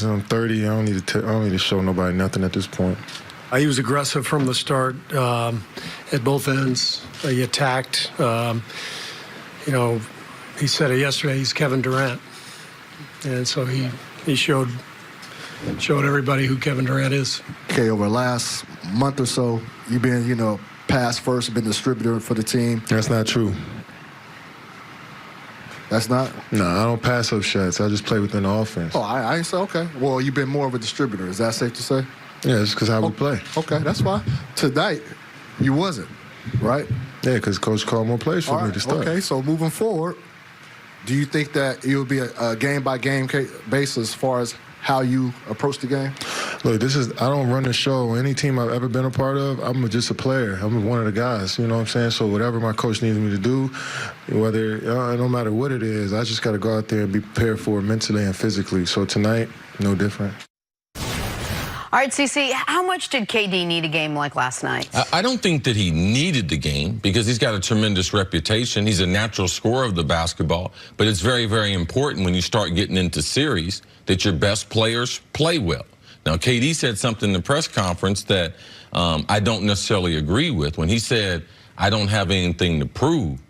boys. I'm 30. I don't need to show nobody nothing at this point. He was aggressive from the start at both ends. He attacked. You know, he said it yesterday. He's Kevin Durant, and so he showed everybody who Kevin Durant is. Okay, over the last month or so, you've been, you know, pass first, been distributor for the team. That's not true. That's not? No, I don't pass up shots. I just play within the offense. Oh, I ain't say, okay. Well, you've been more of a distributor. Is that safe to say? Yeah, it's because how we play. Okay, that's fine. Tonight, you wasn't, right? Yeah, because Coach called more plays for me to start. Okay, so moving forward, do you think that it will be a game-by-game basis as far as how you approach the game? Look, I don't run the show. Any team I've ever been a part of, I'm just a player. I'm one of the guys, you know what I'm saying? So whatever my coach needs me to do, whether, no matter what it is, I just got to go out there and be prepared for it mentally and physically. So tonight, no different. All right, CC, how much did KD need a game like last night? I don't think that he needed the game because he's got a tremendous reputation. He's a natural scorer of the basketball, but it's very, very important when you start getting into series that your best players play well. Now, KD said something in the press conference that I don't necessarily agree with when he said, I don't have anything to prove.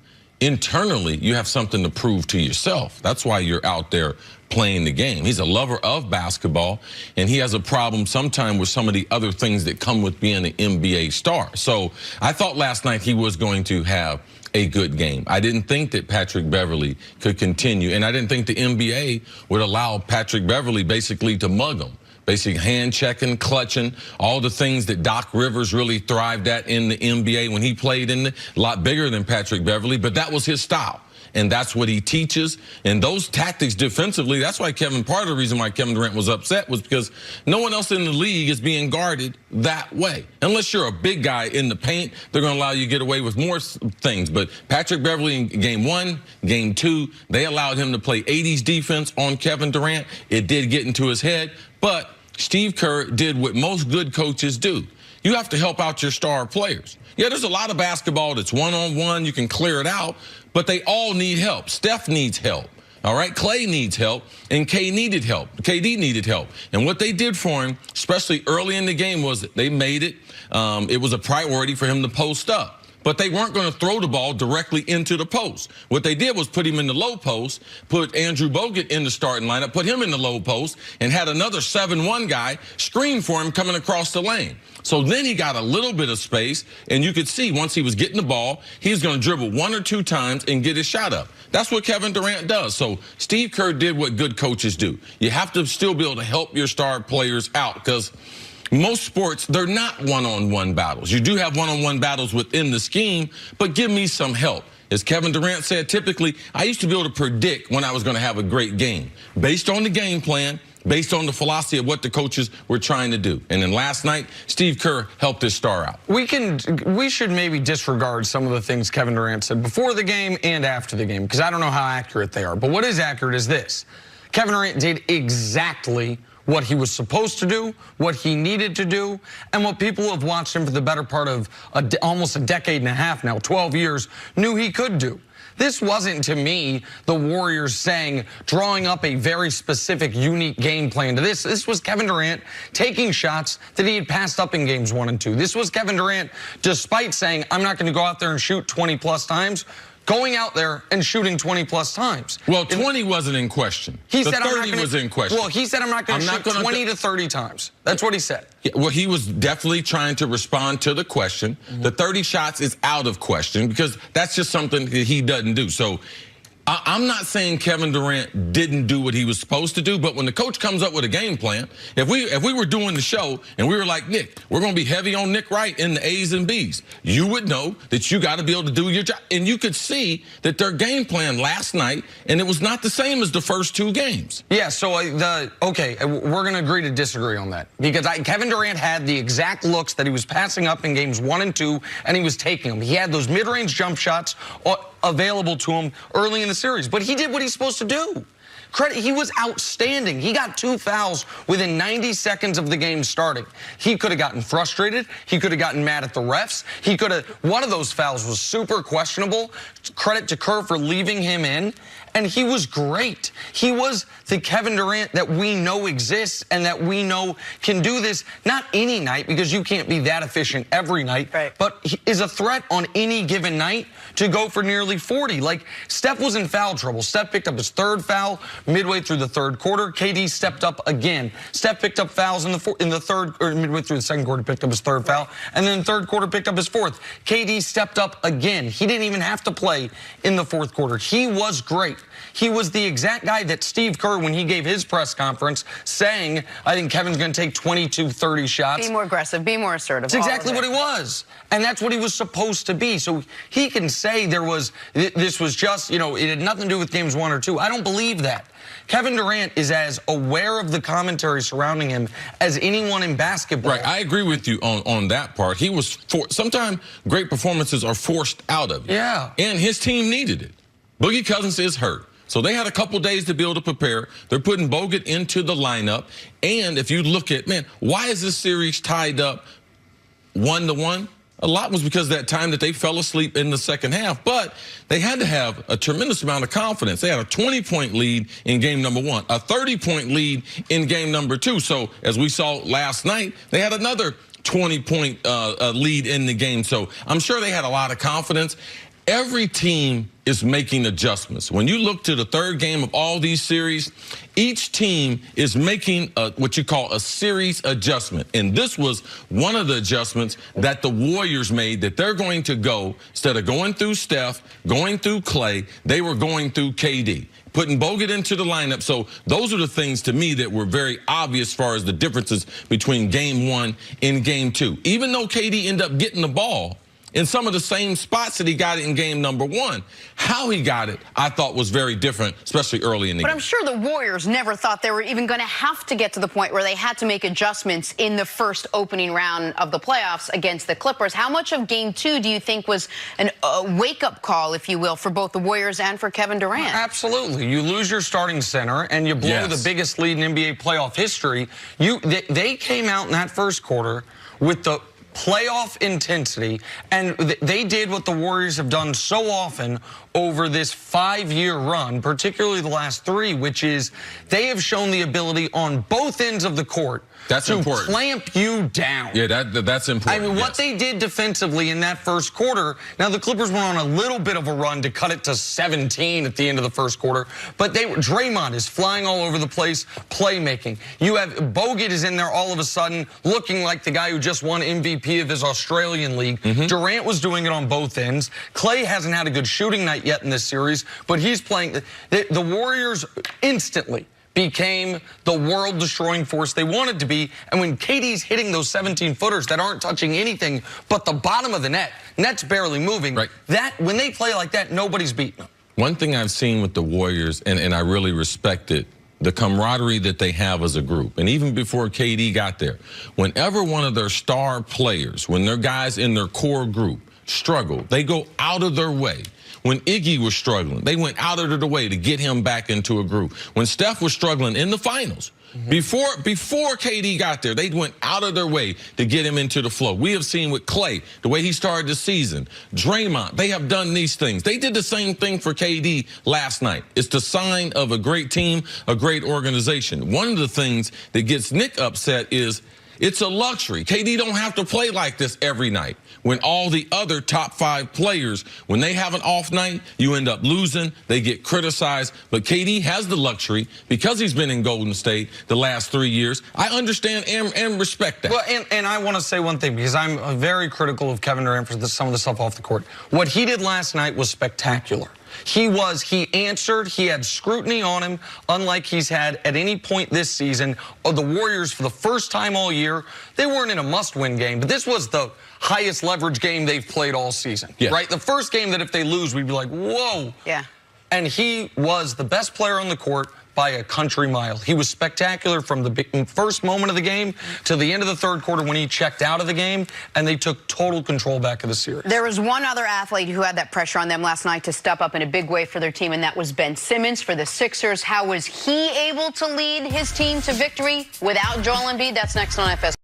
Internally, you have something to prove to yourself. That's why you're out there playing the game. He's a lover of basketball, and he has a problem sometimes with some of the other things that come with being an NBA star. So I thought last night he was going to have a good game. I didn't think that Patrick Beverley could continue, and I didn't think the NBA would allow Patrick Beverley basically to mug him. Basically hand-checking, clutching, all the things that Doc Rivers really thrived at in the NBA when he played in a lot bigger than Patrick Beverley, but that was his style. And that's what he teaches. And those tactics defensively, that's why part of the reason why Kevin Durant was upset was because no one else in the league is being guarded that way. Unless you're a big guy in the paint, they're going to allow you to get away with more things. But Patrick Beverley in game 1, game 2, they allowed him to play 80s defense on Kevin Durant. It did get into his head, but Steve Kerr did what most good coaches do. You have to help out your star players. Yeah, there's a lot of basketball that's one-on-one. You can clear it out, but they all need help. Steph needs help. All right, Clay needs help, and KD needed help. And what they did for him, especially early in the game, was they made it. It was a priority for him to post up. But they weren't going to throw the ball directly into the post. What they did was put him in the low post, put Andrew Bogut in the starting lineup, put him in the low post, and had another 7-1 guy screen for him coming across the lane. So then he got a little bit of space, and you could see once he was getting the ball, he was going to dribble 1 or 2 times and get his shot up. That's what Kevin Durant does. So Steve Kerr did what good coaches do. You have to still be able to help your star players out because most sports, they're not one-on-one battles. You do have one-on-one battles within the scheme, but give me some help. As Kevin Durant said, typically, I used to be able to predict when I was going to have a great game based on the game plan, based on the philosophy of what the coaches were trying to do. And then last night, Steve Kerr helped his star out. We should maybe disregard some of the things Kevin Durant said before the game and after the game, because I don't know how accurate they are. But what is accurate is this. Kevin Durant did exactly what he was supposed to do, what he needed to do, and what people who have watched him for the better part of almost a decade and a half now, 12 years, knew he could do. This wasn't, to me, the Warriors drawing up a very specific, unique game plan to this. This was Kevin Durant taking shots that he had passed up in games 1 and 2. This was Kevin Durant, despite saying, I'm not going to go out there and shoot 20-plus times, going out there and shooting 20-plus times. Well, 20 wasn't in question. He said 30 was in question. Well, he said I'm not going to shoot 20 to 30 times. That's what he said. Yeah, well, he was definitely trying to respond to the question. The 30 shots is out of question because that's just something that he doesn't do. So I'm not saying Kevin Durant didn't do what he was supposed to do, but when the coach comes up with a game plan, if we were doing the show and we were like, Nick, we're going to be heavy on Nick Wright in the A's and B's, you would know that you got to be able to do your job. And you could see that their game plan last night, and it was not the same as the first 2 games. Yeah, so okay, we're going to agree to disagree on that because Kevin Durant had the exact looks that he was passing up in games 1 and 2, and he was taking them. He had those mid-range jump shots available to him early in the series, but he did what he's supposed to do. He was outstanding. He got 2 fouls within 90 seconds of the game starting. He could have gotten frustrated. He could have gotten mad at the refs. One of those fouls was super questionable. Credit to Kerr for leaving him in. And he was great. He was the Kevin Durant that we know exists and that we know can do this, not any night, because you can't be that efficient every night, right, but he is a threat on any given night to go for nearly 40. Like, Steph was in foul trouble. Steph picked up his third foul midway through the third quarter. KD stepped up again. Steph picked up fouls in the third, or midway through the second quarter, picked up his third foul, and then the third quarter picked up his fourth. KD stepped up again. He didn't even have to play in the fourth quarter. He was great. He was the exact guy that Steve Kerr, when he gave his press conference, saying, I think Kevin's going to take 22, 30 shots. Be more aggressive, be more assertive. That's exactly what he was. And that's what he was supposed to be. So he can say this was just, it had nothing to do with games 1 or 2. I don't believe that. Kevin Durant is as aware of the commentary surrounding him as anyone in basketball. Right, I agree with you on that part. He was sometimes great performances are forced out of you. Yeah. And his team needed it. Boogie Cousins is hurt. So they had a couple days to be able to prepare. They're putting Bogut into the lineup. And if you look at, why is this series tied up 1-1? A lot was because of that time that they fell asleep in the second half. But they had to have a tremendous amount of confidence. They had a 20-point lead in game number 1, a 30-point lead in game number 2. So as we saw last night, they had another 20-point lead in the game. So I'm sure they had a lot of confidence. Every team is making adjustments. When you look to the third game of all these series, each team is making what you call a series adjustment. And this was one of the adjustments that the Warriors made, that they're going to go, instead of going through Steph, going through Clay, they were going through KD, putting Bogut into the lineup. So those are the things to me that were very obvious as far as the differences between game 1 and game 2. Even though KD ended up getting the ball in some of the same spots that he got it in game number 1. How he got it, I thought, was very different, especially early in the game. But I'm sure the Warriors never thought they were even going to have to get to the point where they had to make adjustments in the first opening round of the playoffs against the Clippers. How much of game 2 do you think was a wake-up call, if you will, for both the Warriors and for Kevin Durant? Absolutely. You lose your starting center and you blow the biggest lead in NBA playoff history. They came out in that first quarter with the playoff intensity, and they did what the Warriors have done so often over this 5-year run, particularly the last 3, which is they have shown the ability on both ends of the court to clamp you down. Yeah, that's important. I mean, what they did defensively in that first quarter, now the Clippers went on a little bit of a run to cut it to 17 at the end of the first quarter, but Draymond is flying all over the place, playmaking. You have Bogut is in there all of a sudden looking like the guy who just won MVP of his Australian league. Durant was doing it on both ends. Clay hasn't had a good shooting night yet in this series, but he's playing. The Warriors instantly became the world-destroying force they wanted to be. And when KD's hitting those 17-footers that aren't touching anything but the bottom of the net's barely moving, when they play like that, nobody's beating them. One thing I've seen with the Warriors, and I really respect it, the camaraderie that they have as a group. And even before KD got there, whenever one of their star players, when their guys in their core group struggle, they go out of their way. When Iggy was struggling, they went out of their way to get him back into a group. When Steph was struggling in the finals, before KD got there, they went out of their way to get him into the flow. We have seen with Clay, the way he started the season, Draymond, they have done these things. They did the same thing for KD last night. It's the sign of a great team, a great organization. One of the things that gets Nick upset is it's a luxury. KD don't have to play like this every night. When all the other top 5 players, when they have an off night, you end up losing. They get criticized. But KD has the luxury because he's been in Golden State the last 3 years. I understand and respect that. Well, and I want to say one thing, because I'm very critical of Kevin Durant for some of the stuff off the court. What he did last night was spectacular. He answered, he had scrutiny on him, unlike he's had at any point this season. The Warriors, for the first time all year, they weren't in a must-win game, but this was the highest leverage game they've played all season, right? The first game that if they lose, we'd be like, whoa. Yeah. And he was the best player on the court by a country mile. He was spectacular from the first moment of the game to the end of the third quarter when he checked out of the game, and they took total control back of the series. There was one other athlete who had that pressure on them last night to step up in a big way for their team, and that was Ben Simmons for the Sixers. How was he able to lead his team to victory without Joel Embiid? That's next on FS.